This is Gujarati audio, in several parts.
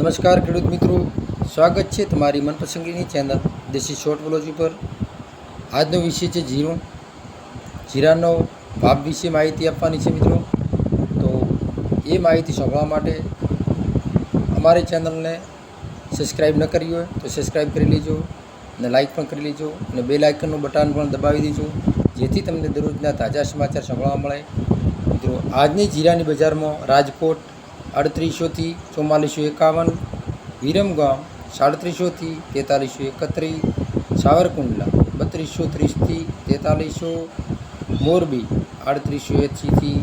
નમસ્કાર ખેડૂત મિત્રો, સ્વાગત છે તમારી મનપસંદની ચેનલ દેશી શોર્ટવોલોજી પર। આજનો વિષય છે જીરું। જીરાનો ભાવ વિશે માહિતી આપવાની છે મિત્રો। તો એ માહિતી સાંભળવા માટે અમારી ચેનલને સબસ્ક્રાઈબ ન કરી હોય તો સબસ્ક્રાઈબ કરી લેજો અને લાઇક પણ કરી લેજો અને બેલ આઇકનનું બટન પણ દબાવી દેજો, જેથી તમને દરરોજના તાજા સમાચાર સાંભળવા મળે। મિત્રો, આજની જીરાની બજારમાં રાજકોટ 3800 થી 4451, વિરમગામ 3700 થી 4331, સાવરકુંડલા 3230 થી 4300, મોરબી 3880 થી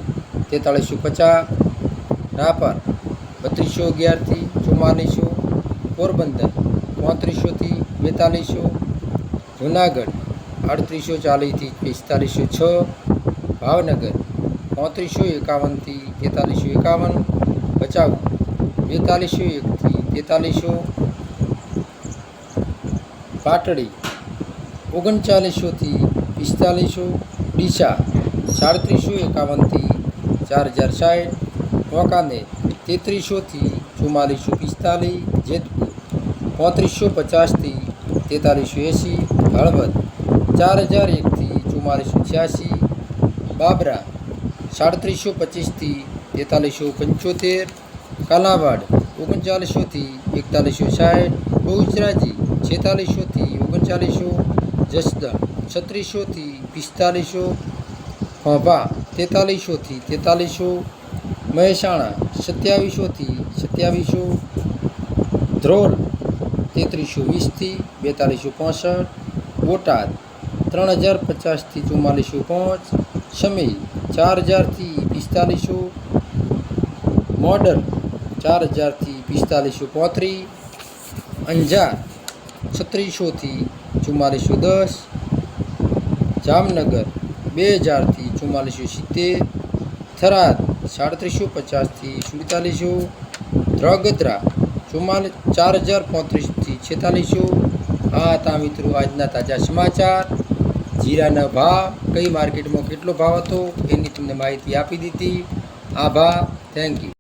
4350, રાપર 3211 થી 4400, પોરબંદર 3500 થી 4200, જૂનાગઢ 3840 થી 4506, ભાવનગર 3551 થી 4351, ભચાઉ 4201 થી 4300, પાટડી 3900 થી 4500, ડીસા 3751 થી 4060, વાંકાનેર 3300 થી 4445, જેતપુર 3550 થી 4380, હળવદ 4001 થી 4486, બાબરા 3725 થી 4375, કાલાવાડ 3900 થી 4160, બહુચરાજી 4600 થી 3900, જસદણ 3600 થી 4500, ખોભા 4300 થી 4300, મહેસાણા 2700 થી 2700, ધ્રોલ 3320 થી 4265, બોટાદ 3050 થી 4405, સમી 4000 થી 4500, મોડલ 4000 થી 4535, અંજાર 3600 થી 4410, જામનગર 2000 થી 4470, થરાદ 3750 થી 4700, ધ્રોગધ્રા 4035 થી 4600। આ હતા મિત્રો આજના તાજા સમાચાર। જીરાના ભાવ, કઈ માર્કેટમાં કેટલો ભાવ હતો એની તમને માહિતી આપી દીધી। આભાર, થેન્ક યુ।